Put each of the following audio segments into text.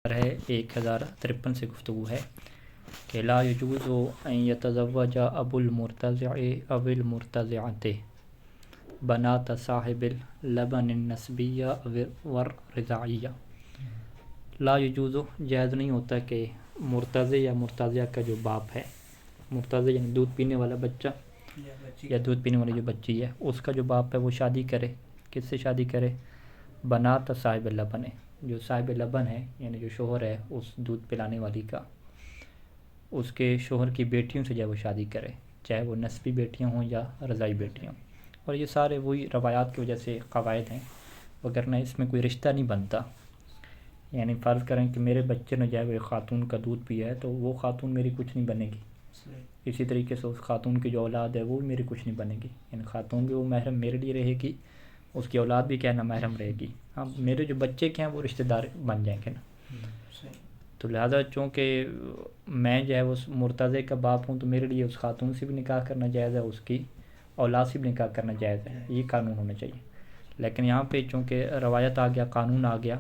ہے 1053 سے گفتگو ہے کہ لا یجوز ان یتزوج ابو المرتضع او المرتضعۃ بنات صاحب اللبن النسبیہ والرضاعیہ۔ لا یجوز جائز نہیں ہوتا کہ مرتضع یا مرتضعہ کا جو باپ ہے، مرتضع یعنی دودھ پینے والا بچہ یا دودھ پینے والی جو بچی ہے، اس کا جو باپ ہے وہ شادی کرے۔ کس سے شادی کرے؟ بنات صاحب اللبن، جو صاحب لبن ہے یعنی جو شوہر ہے اس دودھ پلانے والی کا، اس کے شوہر کی بیٹیوں سے جو ہے وہ شادی کرے، چاہے وہ نسبی بیٹیاں ہوں یا رضائی بیٹیاں ہوں۔ اور یہ سارے وہی روایات کی وجہ سے قواعد ہیں، وگرنہ اس میں کوئی رشتہ نہیں بنتا۔ یعنی فرض کریں کہ میرے بچے نے جو ہے وہ خاتون کا دودھ پیا ہے تو وہ خاتون میری کچھ نہیں بنے گی، اسی طریقے سے اس خاتون کی جو اولاد ہے وہ میری کچھ نہیں بنے گی، یعنی خاتون بھی وہ محرم میرے لیے رہے گی، اس کی اولاد بھی کیا نا محرم رہے گی۔ ہاں میرے جو بچے کے ہیں وہ رشتہ دار بن جائیں گے نا۔ تو لہٰذا چونکہ میں جو ہے اس مرتضع کا باپ ہوں تو میرے لیے اس خاتون سے بھی نکاح کرنا جائز ہے، اس کی اولاد سے بھی نکاح کرنا جائز ہے، یہ قانون ہونا چاہیے۔ لیکن یہاں پہ چونکہ روایت آ گیا، قانون آ گیا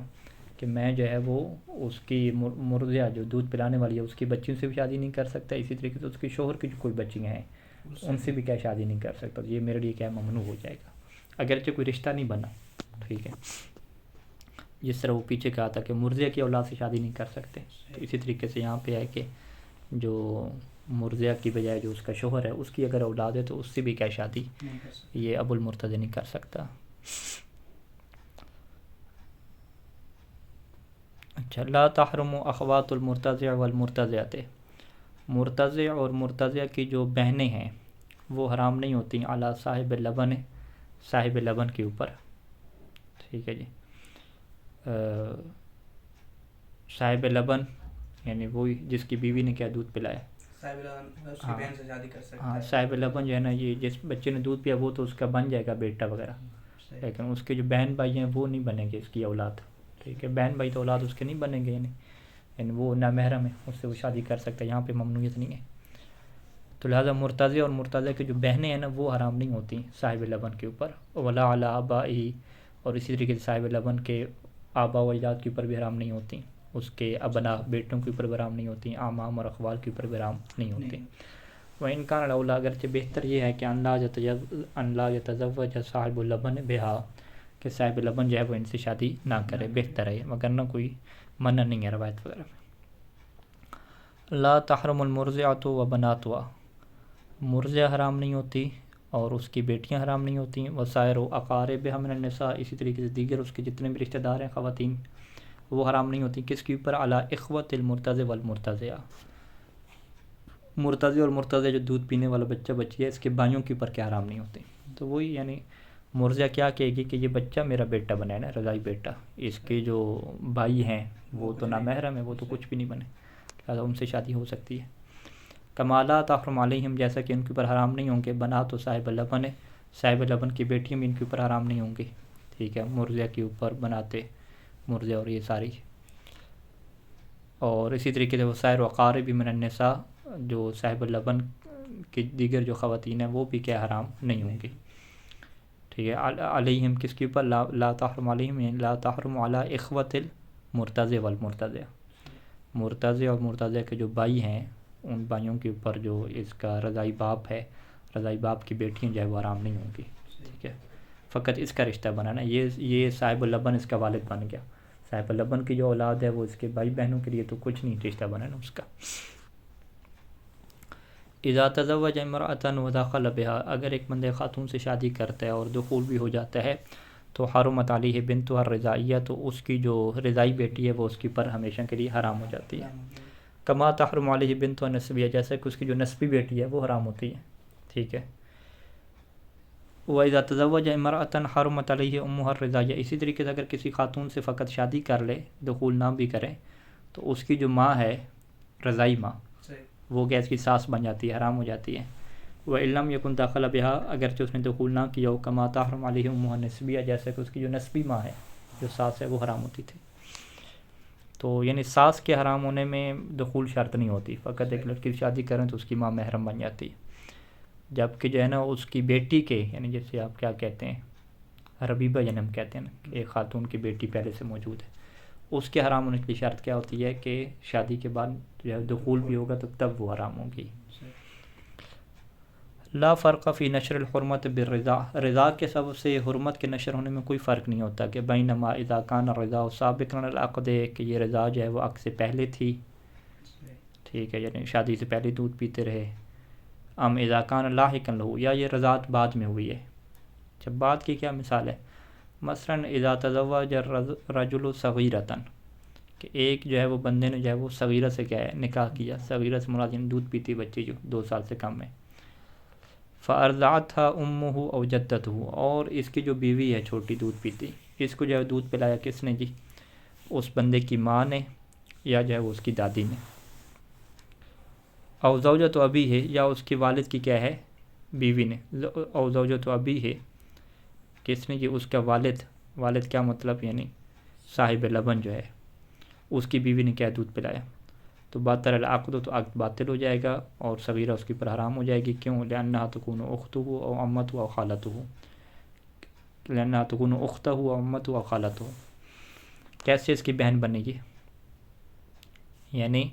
کہ میں جو ہے وہ اس کی مرضعہ جو دودھ پلانے والی ہے اس کی بچیوں سے بھی شادی نہیں کر سکتا، اسی طریقے سے اس کے شوہر کی جو کوئی بچیاں ہیں ان سے بھی کیا شادی نہیں کر سکتا، یہ میرے لیے کیا ممنوع ہو جائے گا، اگرچہ کوئی رشتہ نہیں بنا۔ ٹھیک ہے، جس طرح وہ پیچھے کہا تھا کہ مرضعہ کی اولاد سے شادی نہیں کر سکتے، تو اسی طریقے سے یہاں پہ ہے کہ جو مرضعہ کی بجائے جو اس کا شوہر ہے اس کی اگر اولاد ہے تو اس سے بھی کیا شادی یہ ابو المرتضع نہیں کر سکتا۔ اچھا، لا تحرم اخوات المرتضع والمرتضعۃ، مرتضع اور مرتضعہ کی جو بہنیں ہیں وہ حرام نہیں ہوتی علی صاحب اللبن، صاحب لبن کے اوپر۔ ٹھیک ہے جی، صاحب لبن یعنی وہی جس کی بیوی نے کیا دودھ پلایا، ہاں صاحب لبن جو ہے نا، یہ جس بچے نے دودھ پیا وہ تو اس کا بن جائے گا بیٹا وغیرہ، لیکن اس کے جو بہن بھائی ہیں وہ نہیں بنیں گے اس کی اولاد۔ ٹھیک ہے، بہن بھائی تو اولاد اس کے نہیں بنیں گے، یعنی وہ نامحرم ہے، اس سے وہ شادی کر سکتا ہے، یہاں پہ ممنوعیت نہیں ہے۔ تو لہٰذا مرتضع اور مرتضع کی جو بہنیں ہیں نا وہ حرام نہیں ہوتی صاحب لبن کے اوپر، ولا علی آبائہ، اور اسی طریقے سے صاحب لبن کے آبا و اجداد کے اوپر بھی حرام نہیں ہوتی، اس کے ابنا بیٹوں کے اوپر بھی حرام نہیں ہوتی، اعمام اور اخوال کے اوپر بھی حرام نہیں ہوتی۔ وَإِنْ كَانَ الْأَوْلَىٰ، اگرچہ بہتر یہ ہے کہ ان لا يتزوج صاحب اللبن بها، کہ صاحب لبن جو ہے وہ ان سے شادی نہ کرے، بہتر ہے، مگر نہ کوئی منع نہیں ہے روایت وغیرہ میں۔ لا تحرم المرضعۃ وبناتها، مرضعہ حرام نہیں ہوتی اور اس کی بیٹیاں حرام نہیں ہوتی، وسائر اقاربها من النساء، اسی طریقے سے دیگر اس کے جتنے بھی رشتہ دار ہیں خواتین وہ حرام نہیں ہوتی، کس کے اوپر؟ علی اخوۃ المرتضع والمرتضعہ، مرتضع اور مرتضع جو دودھ پینے والا بچہ بچی ہے اس کے بھائیوں کے اوپر کیا حرام نہیں ہوتی۔ تو وہی یعنی مرضعہ کیا کہے گی کہ یہ بچہ میرا بیٹا بنا ہے نا، رضائی بیٹا، اس کے جو بھائی ہیں وہ تو نامحرم ہے، وہ تو کچھ بھی نہیں بنے، لہٰذا ان سے شادی ہو سکتی ہے۔ کما لا تحرم علیہم، جیسا کہ ان کے اوپر حرام نہیں ہوں گے بنات و صاحب لبن، صاحب لبن کی بیٹیاں بھی ان کے اوپر حرام نہیں ہوں گی۔ ٹھیک ہے، مرضعہ کے اوپر بناتے مرضعہ اور یہ ساری، اور اسی طریقے سے وسائر اقارب من النساء، جو صاحب لبن کی دیگر جو خواتین ہیں وہ بھی کیا حرام نہیں ہوں گی۔ ٹھیک ہے، علیہم کس کے اوپر؟ لا تحرم علیہم یعنی لا تحرم علی اخوۃ المرتضع والمرتضع، مرتضع اور مرتضع کے جو بھائی ہیں ان بھائیوں کے اوپر جو اس کا رضائی باپ ہے، رضائی باپ کی بیٹیاں جو ہے وہ حرام نہیں ہوں گی۔ ٹھیک ہے، فقط اس کا رشتہ بنانا، یہ صاحب لبن اس کا والد بن گیا، صاحب لبن کی جو اولاد ہے وہ اس کے بھائی بہنوں کے لیے تو کچھ نہیں رشتہ بنانا اس کا۔ اذا تزوج امرأة ودخل بها، اگر ایک بندے خاتون سے شادی کرتا ہے اور دخول بھی ہو جاتا ہے تو حرمت علیہ بنتها الرضاعیہ، تو اس کی جو رضائی بیٹی ہے وہ اس کے اوپر ہمیشہ کے لیے حرام ہو جاتی ہے۔ کما تحرم علیہ بنتها النسبیہ، جیسا کہ اس کی جو نسبی بیٹی ہے وہ حرام ہوتی ہے۔ ٹھیک ہے، وَإِذَا تَزَوَّجَ امْرَأَةً حَرُمَتْ عَلَيْهِ أُمُّهَا الرِّضَاعِيَّةُ، اسی طریقے سے اگر کسی خاتون سے فقط شادی کر لے، دخول نہ بھی کرے، تو اس کی جو ماں ہے رضائی ماں وہ گیا اس کی ساس بن جاتی ہے، حرام ہو جاتی ہے۔ وَإِن لَمْ يَكُنْ دَخَلَ بِهَا، اگرچہ اس نے دخول نہ کیا ہو، كَمَا تَحْرُمُ عَلَيْهِ أُمُّهَا النَّسْبِيَّةُ، جیسے کہ اس کی جو نسبی ماں ہے، جو ساس ہے وہ حرام ہوتی تھی۔ تو یعنی ساس کے حرام ہونے میں دخول شرط نہیں ہوتی، فقط ایک لڑکی سے شادی کریں تو اس کی ماں محرم بن جاتی ہے، جبکہ جو ہے نا اس کی بیٹی کے، یعنی جیسے آپ کیا کہتے ہیں ربیبہ جنم کہتے ہیں نا، کہ ایک خاتون کی بیٹی پہلے سے موجود ہے، اس کے حرام ہونے کی شرط کیا ہوتی ہے کہ شادی کے بعد جو ہے دخول بھی ہوگا تو تب وہ حرام ہوگی. لا فرق فی نشر الحرمت بالرضا، رضا کے سبب سے حرمت کے نشر ہونے میں کوئی فرق نہیں ہوتا کہ بینما اذا کان الرضا سابقا علی العقد، کہ یہ رضا جو ہے وہ عقد سے پہلے تھی، ٹھیک ہے، یعنی شادی سے پہلے دودھ پیتے رہے. ام اذا کان لاحقا لہ، یا یہ رضاعت بعد میں ہوئی ہے. جب بعد کی کیا مثال ہے؟ مثلا اذا تزوج الرجل صغیرۃ، کہ ایک جو ہے وہ بندے نے جو ہے وہ صغیرہ سے کیا ہے نکاح کیا. صغیرہ سے مراد یعنی دودھ پیتی بچی جو 2 سال سے کم ہے. فَأَرْضَعَتْهَا أُمُّهُ أَوْ جَدَّتُهُ، اور اس کی جو بیوی ہے چھوٹی دودھ پیتی، اس کو جو ہے دودھ پلایا کس نے جی؟ اس بندے کی ماں نے یا جو ہے وہ اس کی دادی نے. او زوجۃ ابی ہے، یا اس کے والد کی کیا ہے بیوی نے. او زوجۃ ابی ہے کس نے جی؟ اس کا والد. والد کیا مطلب؟ یعنی صاحب لبن جو ہے اس کی بیوی نے کیا دودھ پلایا. تو باطل العقد، تو عقد باطل ہو جائے گا اور صغیرہ اس کی پر حرام ہو جائے گی. کیوں؟ لأنها تكون أخته أو عمته أو خالته، لأنها تكون أخته أو عمته أو خالته. کیسے اس کی بہن بنے گی؟ یعنی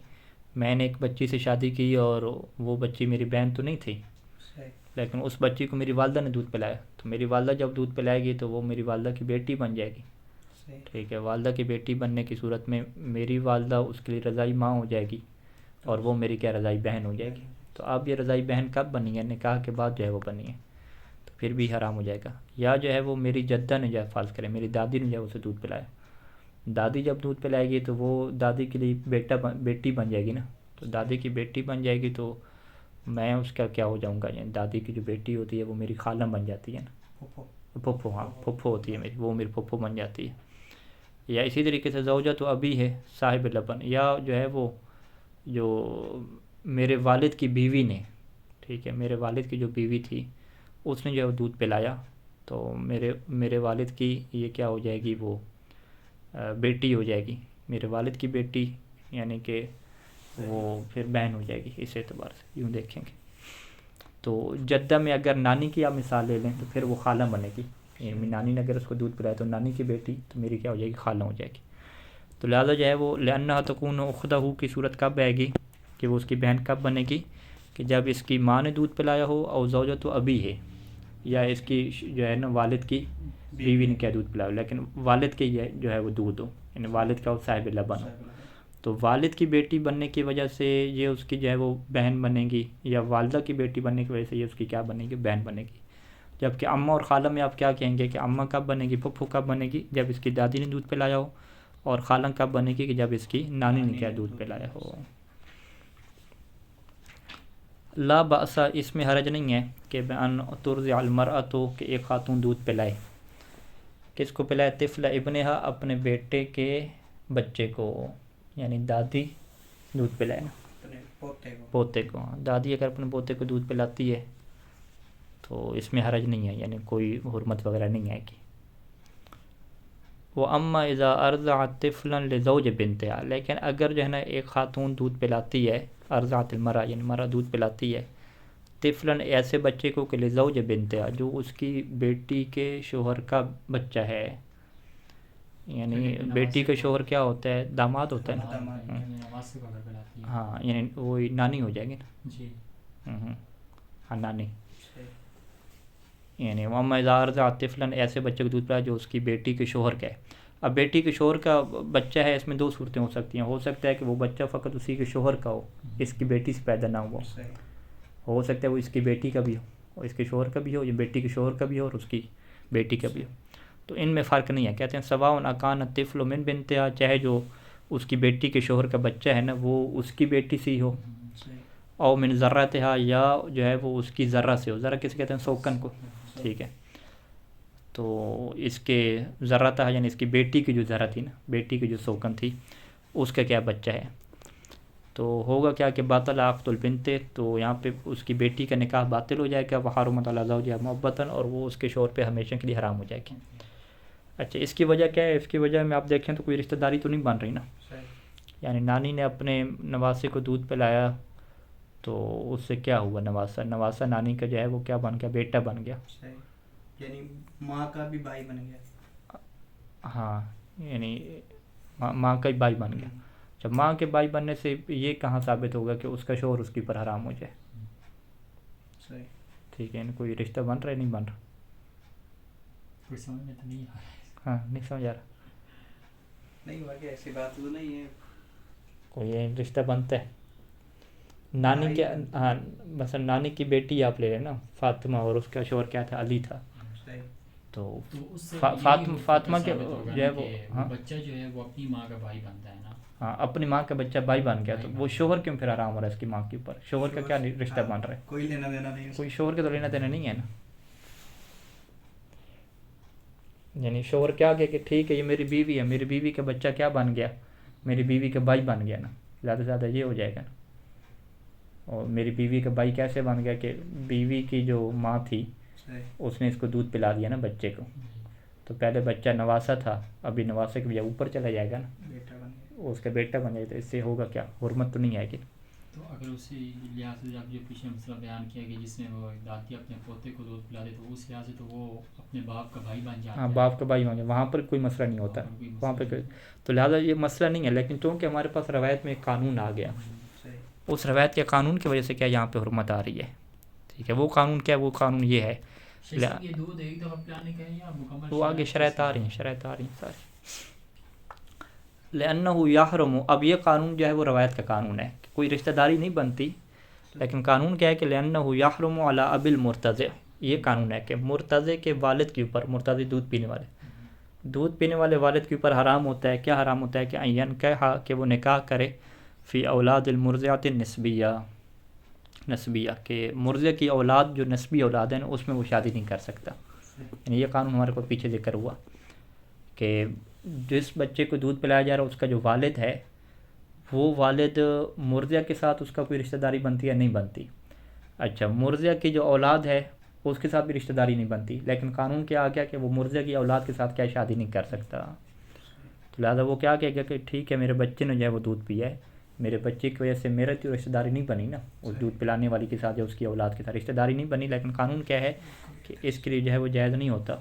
میں نے ایک بچی سے شادی کی اور وہ بچی میری بہن تو نہیں تھی، لیکن اس بچی کو میری والدہ نے دودھ پلایا، تو میری والدہ جب دودھ پلائے گی تو وہ میری والدہ کی بیٹی بن جائے گی. ٹھیک ہے، والدہ کی بیٹی بننے کی صورت میں میری والدہ اس کے لیے رضائی ماں ہو جائے گی اور وہ میری کیا رضائی بہن ہو جائے گی. تو اب یہ رضائی بہن کب بنی ہے؟ نکاح کے بعد جو ہے وہ بنی ہے، تو پھر بھی حرام ہو جائے گا. یا جو ہے وہ میری جدہ نے جو ہے فرض کرے میری دادی نے جو ہے اسے دودھ پلایا، دادی جب دودھ پلائے گی تو وہ دادی کے لیے بیٹی بن جائے گی نا. تو دادی کی بیٹی بن جائے گی تو میں اس کا کیا ہو جاؤں گا؟ یعنی دادی کی جو بیٹی ہوتی ہے وہ میری خالہ بن جاتی ہے نا، پھپھو. ہاں پھپھو ہوتی ہے میری، وہ میری پھپھو بن جاتی ہے. یا اسی طریقے سے زوجہ تو ابھی ہے صاحب لبن، یا جو ہے وہ جو میرے والد کی بیوی نے، ٹھیک ہے، میرے والد کی جو بیوی تھی اس نے جو ہے وہ دودھ پلایا، تو میرے والد کی یہ کیا ہو جائے گی؟ وہ بیٹی ہو جائے گی، میرے والد کی بیٹی، یعنی کہ وہ پھر بہن ہو جائے گی اس اعتبار سے یوں دیکھیں گے. تو جدہ میں اگر نانی کی آپ مثال لے لیں تو پھر وہ خالہ بنے گی. یعنی نانی نے اگر اس کو دودھ پلایا تو نانی کی بیٹی تو میری کیا ہو جائے گی؟ خالہ ہو جائے گی. تو لہٰذا جو ہے وہ لأنها تكون أخته کی صورت کب آئے گی کہ وہ اس کی بہن کب بنے گی؟ کہ جب اس کی ماں نے دودھ پلایا ہو. اور زوجۃ ابی ہے، یا اس کی جو ہے نا والد کی بیوی نے کیا دودھ پلایا، لیکن والد کے جو ہے وہ دودھ ہو، یعنی والد کا صاحب لبن ہو. تو والد کی بیٹی بننے کی وجہ سے یہ اس کی جو ہے وہ بہن بنے گی، یا والدہ کی بیٹی بننے کی وجہ سے یہ اس کی کیا بنے گی؟ بہن بنے گی. جبکہ اماں اور خالہ میں آپ کیا کہیں گے کہ اماں کب بنے گی، پھپھو کب بنے گی؟ جب اس کی دادی نے دودھ پلایا ہو. اور خالہ کب بنے گی؟ کہ جب اس کی نانی نے کیا دودھ پلایا ہو. لا بأس، اس میں حرج نہیں ہے کہ بأن ترضع المرأۃ، کہ ایک خاتون دودھ پلائے. کس کو پلائے؟ طفل ابنہا، اپنے بیٹے کے بچے کو، یعنی دادی دودھ پلائے نا پوتے کو. دادی اگر اپنے پوتے کو دودھ پلاتی ہے تو اس میں حرج نہیں ہے، یعنی کوئی حرمت وغیرہ نہیں آئے گی. وہ اما اذا ارضعت طفلا لزوج بنتها، لیکن اگر جو ہے نا ایک خاتون دودھ پلاتی ہے، ارضعت المرأة یعنی مرا دودھ پلاتی ہے، طفلا ایسے بچے کو کہ لزوج بنتها جو اس کی بیٹی کے شوہر کا بچہ ہے. یعنی بیٹی کا شوہر کیا ہوتا ہے؟ داماد ہوتا ہے نا. ہاں یعنی وہی نانی ہو جائے گی نا. ہاں نانی. یعنی وَأَمَّا إِذَا أَرْضَعَتْ طِفْلًا، ایسے بچے کو دودھ پلایا جو اس کی بیٹی کے شوہر کا ہے. اب بیٹی کے شوہر کا بچہ ہے، اس میں 2 صورتیں ہو سکتی ہیں. ہو سکتا ہے کہ وہ بچہ فقط اسی کے شوہر کا ہو، اس کی بیٹی سے پیدا نہ ہو سکتا ہے وہ اس کی بیٹی کا بھی ہو، اور اس کے شوہر کا بھی ہو، یا بیٹی کے شوہر کا بھی ہو اور اس کی بیٹی کا بھی ہو. تو ان میں فرق نہیں ہے. کہتے ہیں سواء اکان الطفل من بنتها، چاہے جو اس کی بیٹی کے شوہر کا بچہ ہے نا وہ اس کی بیٹی سے ہی ہو، او من ذرتها، یا جو ہے وہ اس کی ذرہ سے ہو. ذرہ کسے کہتے ہیں؟ سوکن کو. ٹھیک ہے، تو اس کے ذرہ تھا یعنی اس کی بیٹی کی جو ذرہ تھی نا، بیٹی کی جو سوکن تھی اس کا کیا بچہ ہے. تو ہوگا کیا کہ باطل عقد البنت، تو یہاں پہ اس کی بیٹی کا نکاح باطل ہو جائے گا. وحرمت علی زوجها محبتاً، اور وہ اس کے شوہر پہ ہمیشہ کے لیے حرام ہو جائے گی. اچھا اس کی وجہ کیا ہے؟ اس کی وجہ میں آپ دیکھیں تو کوئی رشتہ داری تو نہیں بن رہی نا. یعنی نانی نے اپنے نواسے کو دودھ پلایا تو اس سے کیا ہوا؟ نواسا نانی کا جو ہے وہ کیا بن گیا؟ بیٹا بن گیا. یعنی ماں کا بھی بھائی بن گیا. ہاں یعنی ماں کا بھائی بن گیا. جب ماں کے بھائی بننے سے یہ کہاں ثابت ہوگا کہ اس کا شوہر اس کے اوپر حرام ہو جائے؟ صحیح. ٹھیک ہے، کوئی رشتہ بن رہا ہے نہیں بن رہا؟ کوئی سمجھ میں تو نہیں آ رہا. ہاں نہیں سمجھ آ رہا. نہیں واقعی ایسی بات تو نہیں ہے. کوئی رشتہ بنتا ہے نانی کے، ہاں مثلا نانی کی بیٹی آپ لے لیں نا فاطمہ، اور اس کا شوہر کیا تھا؟ علی تھا. صحیح. تو اس سے فاطمہ کے جو ہے وہ بچہ جو ہے وہ اپنی ماں کا بھائی بنتا ہے نا. ہاں اپنی ماں کا بچہ بھائی بن گیا، تو وہ شوہر کیوں پھر حرام ہو رہا ہے اس کی ماں کے اوپر؟ شوہر کا کیا رشتہ بن رہا ہے؟ کوئی لینا دینا نہیں. کوئی شوہر کا تو لینا دینا نہیں ہے نا. یعنی شوہر کیا کہ ٹھیک ہے یہ میری بیوی ہے، میری بیوی کا بچہ کیا بن گیا؟ میری بیوی کا بھائی بن گیا نا. زیادہ سے زیادہ یہ ہو جائے گا نا. اور میری بیوی کا بھائی کیسے بن گیا کہ بیوی کی جو ماں تھی اس نے اس کو دودھ پلا دیا نا بچے کو. تو پہلے بچہ نواسا تھا، ابھی نواسے کے بجائے اوپر چلا جائے گا نا، اس کا بیٹا بن جائے. تو اس سے ہوگا کیا؟ حرمت تو نہیں آئے گی. تو اگر اسی لحاظ سے آپ جو پیچھے مسئلہ بیان کیا کہ جس میں وہ دادی اپنے پوتے کو دودھ پلا دے تو اس لحاظ سے تو وہ اپنے باپ کا بھائی بن جاتا ہے. ہاں باپ کا بھائی بن جائے، وہاں پر کوئی مسئلہ نہیں ہوتا. وہاں پہ تو لہٰذا یہ مسئلہ نہیں ہے. لیکن چونکہ ہمارے پاس روایت میں ایک قانون آ گیا، اس روایت کے قانون کی وجہ سے کیا یہاں پہ حرمت آ رہی ہے. ٹھیک ہے، وہ قانون کیا ہے؟ وہ قانون یہ ہے، یہ دودھ ایک دفعہ پلانے کا ہے یا مکمل؟ وہ آگے شرائط آ رہی ہیں ساری. لأنه یحرم، اب یہ قانون جو ہے وہ روایت کا قانون ہے، کوئی رشتہ داری نہیں بنتی. لیکن قانون کیا ہے کہ لأنه یحرم علی ابی المرتضع، یہ قانون ہے کہ مرتضع کے والد کے اوپر، مرتضع دودھ پینے والے والد کے اوپر حرام ہوتا ہے. کیا حرام ہوتا ہے؟ کہ این کہا کہ وہ نکاح کرے فی اولاد المرضعۃ نسبیہ، کہ مرضع کی اولاد جو نسبی اولاد ہے نا اس میں وہ شادی نہیں کر سکتا. یعنی یہ قانون ہمارے کو پیچھے ذکر ہوا کہ جس بچے کو دودھ پلایا جا رہا ہے اس کا جو والد ہے وہ والد مرضع کے ساتھ اس کا کوئی رشتہ داری بنتی ہے؟ نہیں بنتی. اچھا، مرضع کی جو اولاد ہے اس کے ساتھ بھی رشتہ داری نہیں بنتی. لیکن قانون کیا آ گیا کہ وہ مرضع کی اولاد کے ساتھ کیا شادی نہیں کر سکتا. تو لہٰذا وہ کیا کہے گا کہ ٹھیک ہے میرے بچے نے جو ہے وہ دودھ پیا ہے، میرے بچے کی وجہ سے میرا تو رشتہ داری نہیں بنی نا اس دودھ پلانے والی کے ساتھ یا اس کی اولاد کے ساتھ رشتہ داری نہیں بنی. لیکن قانون کیا ہے کہ اس کے لیے جو ہے وہ جائز نہیں ہوتا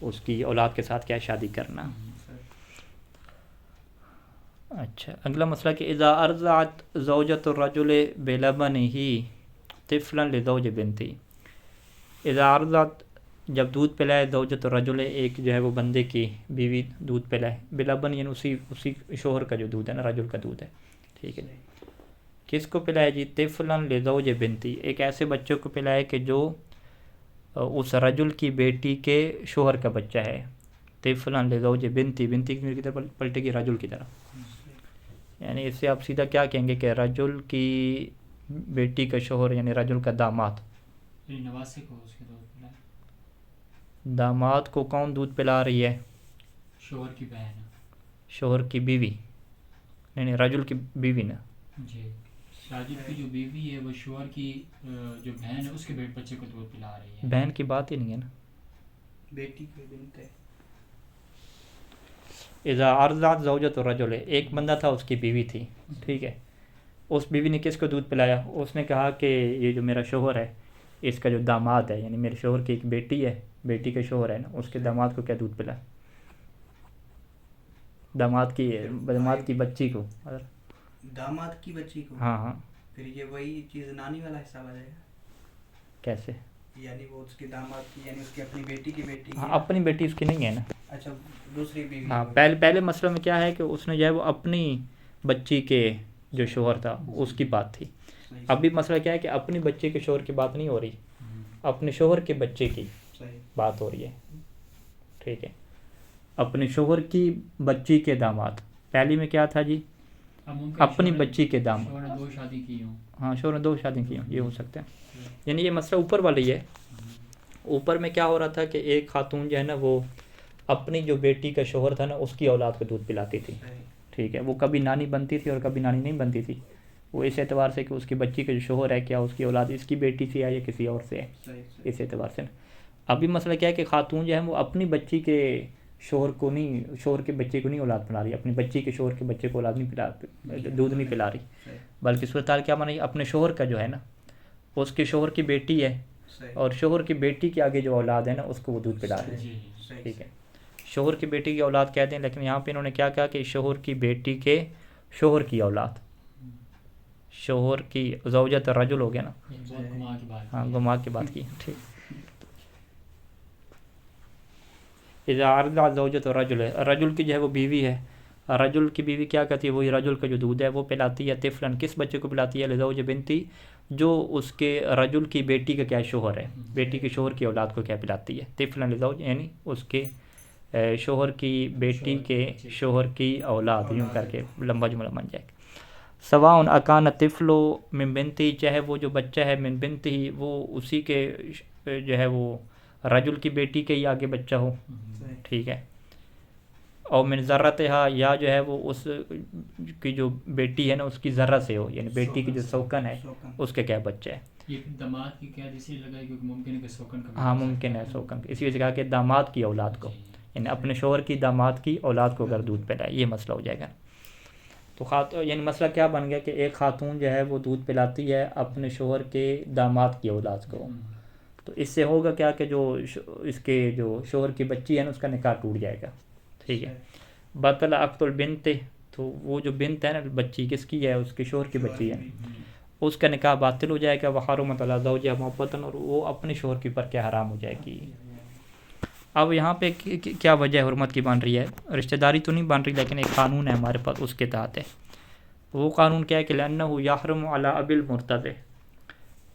اس کی اولاد کے ساتھ کیا شادی کرنا. اچھا، اگلا مسئلہ کہ اذا ارضعت زوجۃ الرجل بلبنہ طفلا لزوج بنتی. اذا ارضعت، جب دودھ پلائے زوجۃ الرجل، ایک جو ہے وہ بندے کی بیوی دودھ پلائے، بلبن یعنی اسی شوہر کا جو دودھ ہے نا، رجل کا دودھ ہے. ٹھیک ہے، کس کو پلائے جی؟ طفلا لزوج بنتی، ایک ایسے بچوں کو پلائے کہ جو اس رجل کی بیٹی کے شوہر کا بچہ ہے. طفلا لزوج بنتی، بنتی کی طرف پلٹے گی رجل کی طرف. یعنی اس سے آپ سیدھا کیا کہیں گے کہ رجل کی بیٹی کا شوہر یعنی رجل کا داماد، نواسے کو اس کے دودھ پلائے. داماد کو کون دودھ پلا رہی ہے؟ شوہر کی بہن، شوہر کی بیوی، نہیں رجل کی بیوی نا. جی، راجل کی جو بیوی ہے وہ شوہر کی جو بہن ہے اس کے بچے کو دودھ پلا رہی ہے. بہن کی بات ہی نہیں ہے نا، بیٹی کی بنت ہے. اذا ارضعت زوجۃ الرجل، ایک بندہ تھا اس کی بیوی تھی. ٹھیک ہے، اس بیوی نے کس کو دودھ پلایا؟ اس نے کہا کہ یہ جو میرا شوہر ہے اس کا جو داماد ہے، یعنی میرے شوہر کی ایک بیٹی ہے، بیٹی کا شوہر ہے نا، اس کے داماد کو کیا دودھ پلایا؟ داماد کی بچی کو. داماد کی بچی کو؟ ہاں. پھر یہ وہی چیز نانی والا حصہ آ جائے گا. کیسے؟ یعنی وہ اس کے داماد کی، یعنی اس کی اپنی بیٹی کی بیٹی. ہاں اپنی بیٹی اس کی نہیں ہے نا. اچھا، دوسری بیوی. ہاں، پہلے مسئلہ میں کیا ہے کہ اس نے جو ہے وہ اپنی بچی کے جو شوہر تھا اس کی بات تھی. ابھی مسئلہ کیا ہے کہ اپنی بچے کے شوہر کی بات نہیں ہو رہی، اپنے شوہر کے بچے کی بات ہو رہی ہے. ٹھیک ہے، اپنے شوہر کی بچی کے داماد. پہلی میں کیا تھا جی؟ اپنی بچی کے داماد. شوہر نے 2 شادی کی ہوں. ہاں، شوہر نے 2 شادی کی ہوں، یہ ہو سکتا ہے. یعنی یہ مسئلہ اوپر والا ہی ہے. اوپر میں کیا ہو رہا تھا کہ ایک خاتون جو ہے نا وہ اپنی جو بیٹی کا شوہر تھا نا اس کی اولاد کو دودھ پلاتی تھی. ٹھیک ہے، وہ کبھی نانی بنتی تھی اور کبھی نانی نہیں بنتی تھی. وہ اس اعتبار سے کہ اس کی بچی کا جو شوہر ہے کیا اس کی اولاد اس کی بیٹی سے ہے یا کسی اور سے ہے، اس اعتبار سے. ابھی مسئلہ کیا ہے کہ خاتون جو ہے وہ اپنی بچی کے شوہر کو نہیں، شوہر کے بچے کو نہیں اولاد پلا رہی، اپنی بچی کے شوہر کے بچے کو اولاد نہیں پلا، دودھ نہیں پلا رہی، بلکہ صورتحال کیا بنائی؟ اپنے شوہر کا جو ہے نا اس کے شوہر کی بیٹی ہے اور شوہر کی بیٹی کے آگے جو اولاد ہے نا اس کو وہ دودھ پلا رہی ہے. ٹھیک ہے، شوہر کی بیٹی کی اولاد کہتے ہیں، لیکن یہاں پہ انہوں نے کیا کہا کہ شوہر کی بیٹی کے شوہر کی اولاد، شوہر کی زوجت الرجل ہو گیا نا، بہت گما کی بات ہاں گما کی بات کی، ٹھیک۔ اذا عرض زوجت الرجل ہے، رجل کی جو ہے وہ بیوی ہے، رجل کی بیوی کیا کرتی ہے، وہی رجل کا جو دودھ ہے وہ پلاتی ہے طفلن، کس بچے کو پلاتی ہے، لزوج بنتی، جو اس کے رجل کی بیٹی کا کیا شوہر ہے، بیٹی کے شوہر کی اولاد کو کیا پلاتی ہے، طفلن لزوج یعنی اس کے شوہر کی بیٹی کے شوہر کی اولاد، یوں کر کے لمبا جملہ بن جائے گا۔ سواء اکان طفل من بنتی، چاہے وہ جو بچہ ہے من بنتی وہ اسی کے جو ہے وہ رجل کی بیٹی کے ہی آگے بچہ ہو، ٹھیک ہے، اور من ذرتها، یا جو ہے وہ اس کی جو بیٹی ہے نا اس کی ذرہ سے ہو، یعنی بیٹی کی جو سوکن ہے اس کے کیا بچہ ہے۔ یہ داماد کی قید اسی لیے لگائی کیونکہ ممکن ہے کہ سوکن کا، ہاں ممکن ہے سوکن، اسی وجہ سے کہا کہ داماد کی اولاد کو، یعنی اپنے شوہر کی داماد کی اولاد کو اگر دودھ پلائے، یہ مسئلہ ہو جائے گا۔ تو یعنی مسئلہ کیا بن گیا کہ ایک خاتون جو ہے وہ دودھ پلاتی ہے اپنے شوہر کے داماد کی اولاد کو، تو اس سے ہوگا کیا کہ جو اس کے جو شوہر کی بچی ہے نا اس کا نکاح ٹوٹ جائے گا، ٹھیک ہے۔ بطل عقد البنت، تو وہ جو بنت ہے نا بچی کس کی ہے، اس کے شوہر کی بچی ہے، اس کا نکاح باطل ہو جائے گا، وحرمت علی زوجہا محبتاً، اور وہ اپنے شوہر کے اوپر کیا حرام ہو جائے گی۔ اب یہاں پہ کیا وجہ حرمت کی بن رہی ہے، رشتہ داری تو نہیں بن رہی لیکن ایک قانون ہے ہمارے پاس اس کے تحت ہے۔ وہ قانون کیا ہے کہ لأنه یحرم علی ابی المرتضی،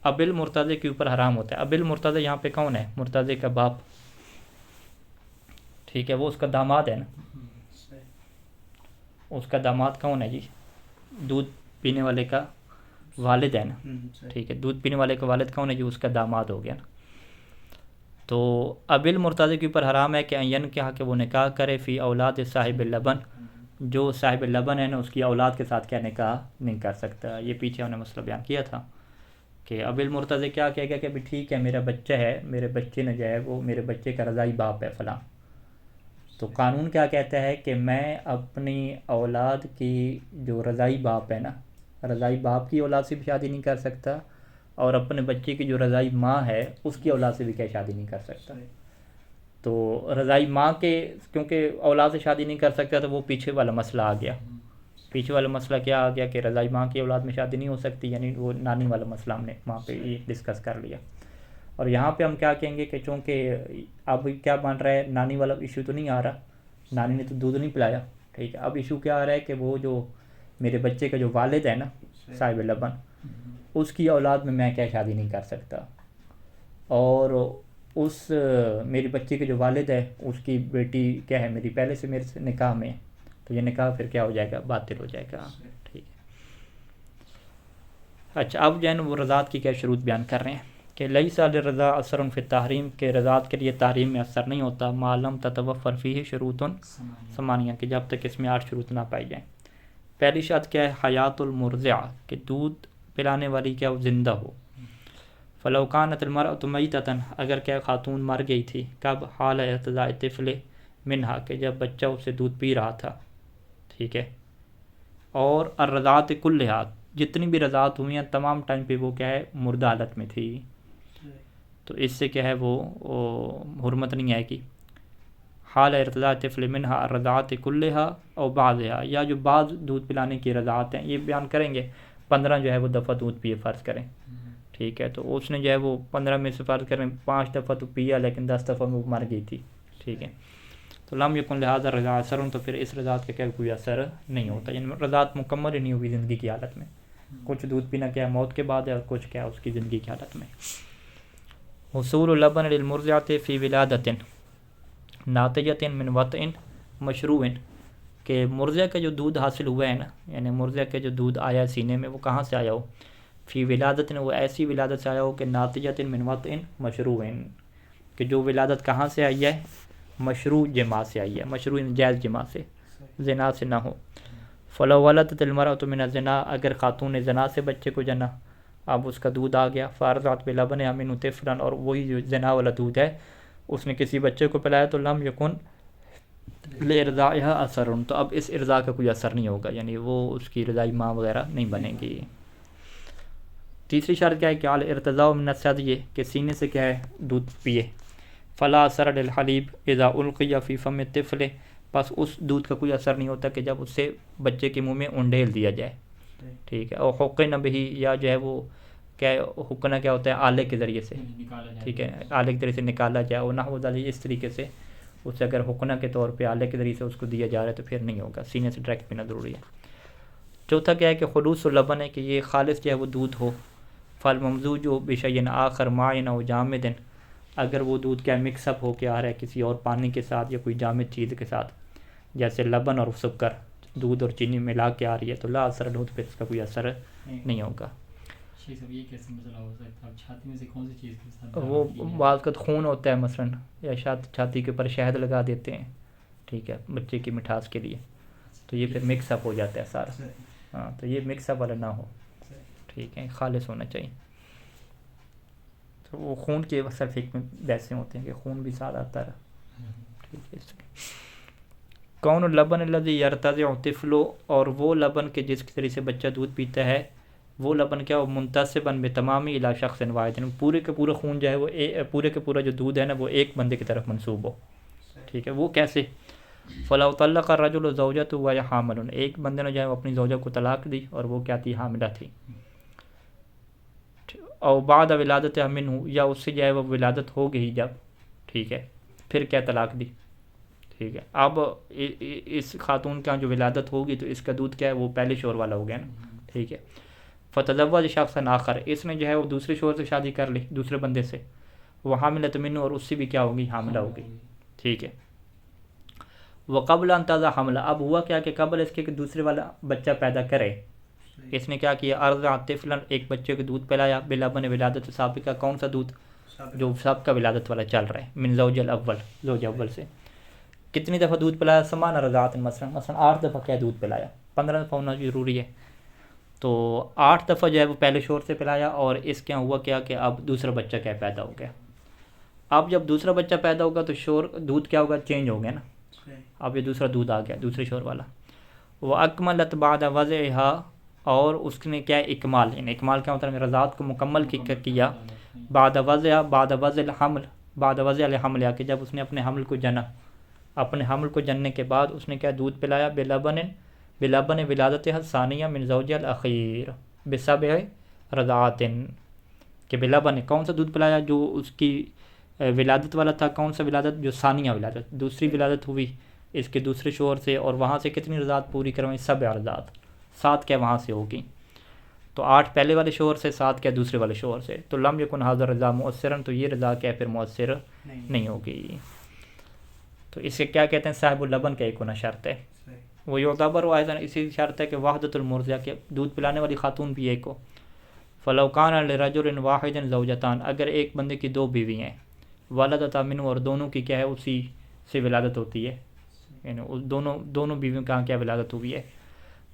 ابی المرتضی کے اوپر حرام ہوتا ہے۔ ابی المرتضی یہاں پہ کون ہے، مرتضی کا باپ، ٹھیک ہے، وہ اس کا داماد ہے نا، اس کا داماد کون ہے جی، دودھ پینے والے کا والد ہے نا، ٹھیک ہے، دودھ پینے والے کا والد کون ہے جی، اس کا داماد ہو گیا نا۔ تو ابی المرتضی کے اوپر حرام ہے کہ این کہا کہ وہ نکاح کرے فی اولاد صاحب اللبن، جو صاحب اللبن ہے نا اس کی اولاد کے ساتھ کیا نکاح نہیں کر سکتا۔ یہ پیچھے ہم نے مسئلہ بیان کیا تھا کہ ابی المرتضی کیا کہے گا کہ ابھی ٹھیک ہے میرا بچہ ہے، میرے بچے نے جو ہے وہ میرے بچے کا رضائی باپ ہے فلاں، تو قانون کیا کہتا ہے کہ میں اپنی اولاد کی جو رضائی باپ ہے نا، رضائی باپ کی اولاد سے بھی شادی نہیں کر سکتا، اور اپنے بچے کی جو رضائی ماں ہے اس کی اولاد سے بھی کیا شادی نہیں کر سکتا۔ تو رضائی ماں کے کیونکہ اولاد سے شادی نہیں کر سکتا تو وہ پیچھے والا مسئلہ آ گیا، پیچھے والا مسئلہ کیا آ گیا کہ رضائی ماں کی اولاد میں شادی نہیں ہو سکتی، یعنی وہ نانی والا مسئلہ ہم نے وہاں پہ یہ ڈسکس کر لیا۔ اور یہاں پہ ہم کیا کہیں گے کہ چونکہ اب کیا بن رہا ہے، نانی والا ایشو تو نہیں آ رہا، نانی نے تو دودھ نہیں پلایا، ٹھیک ہے، اب ایشو کیا آ رہا ہے کہ وہ جو میرے بچے کا جو والد ہے نا صاحب لبن، اس کی اولاد میں کیا شادی نہیں کر سکتا، اور اس میرے بچے کے جو والد ہے اس کی بیٹی کیا ہے میری پہلے سے میرے سے نکاح میں، تو یہ نکاح پھر کیا ہو جائے گا، باطل ہو جائے گا، ٹھیک ہے۔ اچھا اب جو ہے نا وہ رضاعت کی کیا شروط بیان کر رہے ہیں کہ لیس للرضاع اثر فی التحریم، کہ رضاعت کے لیے تحریم میں اثر نہیں ہوتا، ما لم تتوفر فیہ شروط ثمانیہ، کہ جب تک اس میں 8 شروط نہ پائی جائیں۔ پہلی شرط کیا ہے، حیات المرضع، کہ دودھ پلانے والی کیا وہ زندہ ہو۔ فلو کانت المرأة میتۃ، اگر کیا خاتون مر گئی تھی، کب، حال ارتضاع الطفل منہا، کہ جب بچہ اس سے دودھ پی رہا تھا، ٹھیک ہے، اور الرضاعت کلھا، جتنی بھی رضاعت ہوئی ہیں تمام ٹائم پہ وہ کیا ہے مردہ حالت میں تھی، تو اس سے کیا ہے وہ حرمت نہیں آئے گی۔ حال ارتضاع الطفل منہا الرضاعت کلھا او بعضھا، یا جو بعض دودھ پلانے کی رضاعت ہیں، یہ بیان کریں گے 15 جو ہے وہ دفعہ دودھ پیے فرض کریں، ٹھیک ہے، تو اس نے جو ہے وہ 15 میں سے فرض کریں 5 دفعہ تو پیا لیکن 10 دفعہ میں وہ مر گئی تھی، ٹھیک ہے، تو لم یکن لہذا رضاع اثر، تو پھر اس رضاعت کا کیا کوئی اثر نہیں ہوتا، یعنی رضاعت مکمل ہی نہیں ہوئی زندگی کی حالت میں، کچھ دودھ پینا کیا موت کے بعد ہے اور کچھ کیا اس کی زندگی کی حالت میں۔ حصول لبن للمرضعۃ فی ولادۃ ناتجۃ من وطء مشروع، کہ مرضع کا جو دودھ حاصل ہوا ہے نا، یعنی مرضع کا جو دودھ آیا سینے میں وہ کہاں سے آیا ہو، فی ولادت، وہ ایسی ولادت سے آیا ہو کہ ناتجۃ من وطء مشروع، کہ جو ولادت کہاں سے آئی ہے، مشروع جماع سے آئی ہے، مشروع جائز جماع سے، زنا سے نہ ہو۔ فلو ولدت المرأة من الزنا، اگر خاتون نے زنا سے بچے کو جنا، اب اس کا دودھ آ گیا، فارضعت بلبنها منه طفلا، اور وہی جو زنا والا دودھ ہے اس نے کسی بچے کو پلایا، تو لم یکن لارضاعها اثر، تو اب اس ارضاء کا کوئی اثر نہیں ہوگا، یعنی وہ اس کی رضائی ماں وغیرہ نہیں بنے گی۔ تیسری شرط کیا ہے کہ الارتضاع من الثدی، کہ سینے سے کیا ہے دودھ پیے، فلا اثر للحلیب اذا القی فی فم الطفل، بس اس دودھ کا کوئی اثر نہیں ہوتا کہ جب اسے بچے کے منہ میں انڈیل دیا جائے، ٹھیک ہے. اور حقن بھی، یا جو ہے وہ کیا حقنا کیا ہوتا ہے، آلے کے ذریعے سے، ٹھیک ہے، آلے کے ذریعے سے نکالا جائے، اور نحو ذلک اس طریقے سے اسے اگر حقنا کے طور پہ آلے کے ذریعے سے اس کو دیا جا رہا ہے تو پھر نہیں ہوگا، سینے سے ڈائریکٹ پینا ضروری ہے. چوتھا کیا ہے کہ خلوص اللبن ہے کہ یہ خالص جو ہے وہ دودھ ہو. فل ممزوج و بشین آخر مائن و جامد، اگر وہ دودھ کیا مکس اپ ہو کے آ رہا ہے کسی اور پانی کے ساتھ یا کوئی جامد چیز کے ساتھ، جیسے لبن اور سکر، دودھ اور چینی ملا کے آ رہی ہے، تو لا اثر دودھ پہ اس کا کوئی اثر نہیں ہوگا. یہ کیسے مسئلہ ہو سکتا ہے؟ چھاتی میں سے کون سی چیز کے ساتھ وہ بعض کا خون ہوتا ہے مثلاً، یا چھاتی کے اوپر شہد لگا دیتے ہیں، ٹھیک ہے، بچے کی مٹھاس کے لیے، تو یہ پھر مکس اپ ہو جاتا ہے سارا. ہاں، تو یہ مکس اپ والا نہ ہو، ٹھیک ہے، خالص ہونا چاہیے. تو وہ خون کے صرف ایک میں ویسے ہوتے ہیں کہ خون بھی ساتھ آتا رہا، ٹھیک ہے. کون اللبن الذی یرتضع الطفل، اور وہ لبن کے جس کے ذریعے سے بچہ دودھ پیتا ہے، وہ لبن کیا، وہ منتسبا بتمامی الی شخص واحد، پورے کا پورا خون جو ہے وہ پورے کا پورا جو دودھ ہے نا وہ ایک بندے کی طرف منسوب ہو، ٹھیک ہے. وہ کیسے؟ فلو طلق الرجل زوجته وهي حامل، ایک بندے نے جو ہے وہ اپنی زوجہ کو طلاق دی اور وہ کیا تھی، حاملہ تھی. او بعد ولادت منہ، یا اس سے جو ہے وہ ولادت ہو گئی جب، ٹھیک ہے، پھر کیا طلاق دی، ٹھیک ہے. اب اس خاتون کا جو ولادت ہوگی تو اس کا دودھ کیا ہے، وہ پہلے شوہر والا ہو گیا نا، ٹھیک ہے. فتزوج شخص آخر، اس نے جو ہے وہ دوسرے شوہر سے شادی کر لی، دوسرے بندے سے، وہ حاملۃ منہ، اور اس سے بھی کیا ہوگی، حاملہ ہوگی، ٹھیک ہے. وقبل ان تضع حملہ، اب ہوا کیا کہ قبل اس کے کہ دوسرے والا بچہ پیدا کرے، اس نے کیا کیا، ارضع طفلا، ایک بچے کو دودھ پلایا، بلبن ولادت سابقہ، کون سا دودھ، جو سابقہ ولادت والا چل رہا ہے، من زوج الاول، زوج اول سے. کتنی دفعہ دودھ پلایا، سمان رضاعت، مثلا 8 دفعہ کیا دودھ پلایا، 15 دفعہ ہونا ضروری ہے. تو 8 دفعہ جو ہے وہ پہلے شوہر سے پلایا، اور اس کے ہوا کیا کہ اب دوسرا بچہ کیا پیدا ہو گیا. اب جب دوسرا بچہ پیدا ہوگا تو شوہر دودھ کیا ہوگا، چینج ہو گیا نا، اب یہ دوسرا دودھ آ گیا، دوسرے شوہر والا. وہ اکملت بعد وضعها، اور اس نے کیا اکمال، یعنی اکمال کیا ہوتا ہے، رضاعت کو مکمل کیا، بعد وضع الحمل، بعد وضع الحمل، کہ جب اس نے اپنے حمل کو جنا، اپنے حمل کو جننے کے بعد اس نے کیا دودھ پلایا، بلبن ولادتها الثانیہ من زوجها الاخیر بسبع رضاعت، کہ بلبن کون سا دودھ پلایا، جو اس کی ولادت والا تھا، کون سا ولادت، جو ثانیہ ولادت، دوسری ولادت ہوئی اس کے دوسرے شوہر سے، اور وہاں سے کتنی رضاعت پوری کروائیں، 7 رضاعت، 7 کیا وہاں سے ہوگی. تو 8 پہلے والے شوہر سے، 7 کیا دوسرے والے شوہر سے. تو لم یکن ھذا الرضاع مؤثرا، تو یہ رضا کیا پھر مؤثر نہیں ہوگی. تو اسے کیا کہتے ہیں، صاحب اللبن کا ایک ہونا شرط ہے. وہ یعتبر ایضا، اسی شرط ہے کہ وحدۃ المرضع، کے دودھ پلانے والی خاتون بھی ایک ہو. فلو کان لرجل واحد زوجتان، اگر ایک بندے کی 2 بیوی ہیں، ولدتا منہ، اور دونوں کی کیا ہے اسی سے ولادت ہوتی ہے، یعنی دونوں بیویوں کا کیا ولادت ہوئی ہے.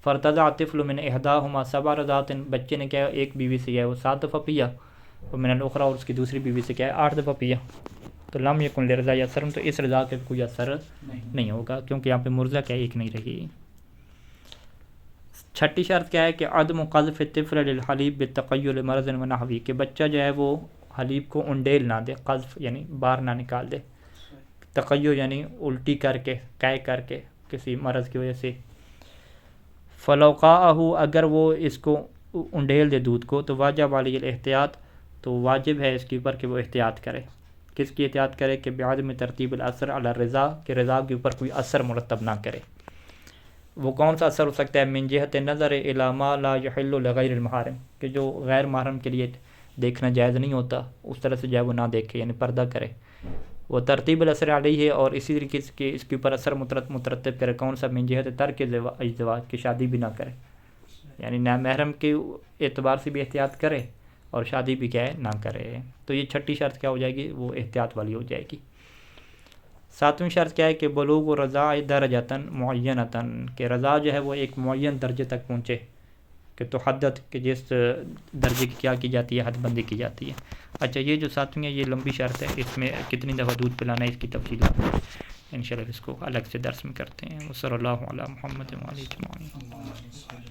فرتضع الطفل من احداهما 7 رضاعات، بچے نے کیا ایک بیوی سے کیا ہے وہ 7 دفعہ پیا، اور من الاخرى، اور اس کی دوسری بیوی سے کیا ہے 8 دفعہ پیا. تو لم یکن لرضاع اثر، تو اس رضا کا کوئی اثر نہیں ہوگا، کیونکہ یہاں پہ مرضع کیا ایک نہیں رہی. چھٹی شرط کیا ہے کہ عدم قذف الطفل للحلیب بالتقیل مرض ونحوی، کہ بچہ جو ہے وہ حلیب کو انڈیل نہ دے، قذف یعنی باہر نہ نکال دے، تقیل یعنی الٹی کر کے، قے کر کے، کسی مرض کی وجہ سے. فلوقاءہ، اگر وہ اس کو انڈیل دے دودھ کو، تو واجب علی الاحتیاط، تو واجب ہے اس کے اوپر کہ وہ احتیاط کرے. کس کی احتیاط کرے، کہ بعدم ترتیب الاثر علی الرضا، کہ رضا کے اوپر کوئی اثر مرتب نہ کرے. وہ کون سا اثر ہو سکتا ہے، من جہت نظر الی ما لا یحل لغیر المحارم، کہ جو غیر محرم کے لیے دیکھنا جائز نہیں ہوتا، اس طرح سے جو ہے وہ نہ دیکھے، یعنی پردہ کرے. وہ ترتیب الاثر علیہ ہے، اور اسی طریقے سے اس کے اوپر اثر مترتب کرے، کون سا، من جہت ترک ازدواج، کی شادی بھی نہ کرے، یعنی نہ محرم کے اعتبار سے بھی احتیاط کرے اور شادی بھی کیا ہے نہ کرے. تو یہ چھٹی شرط کیا ہو جائے گی، وہ احتیاط والی ہو جائے گی. 7ویں شرط کیا ہے کہ بلوغ رضاع درجتاً معینتاً، کہ رضا جو ہے وہ ایک معین درجے تک پہنچے، کہ تحدد، کہ جس درجے کی کیا کی جاتی ہے، حد بندی کی جاتی ہے. اچھا، یہ جو 7ویں ہے یہ لمبی شرط ہے، اس میں کتنی دفعہ دودھ پلانا ہے اس کی تفصیلات انشاءاللہ اس کو الگ سے درس میں کرتے ہیں. وصلی اللہ علی محمد و علیہ وسلم.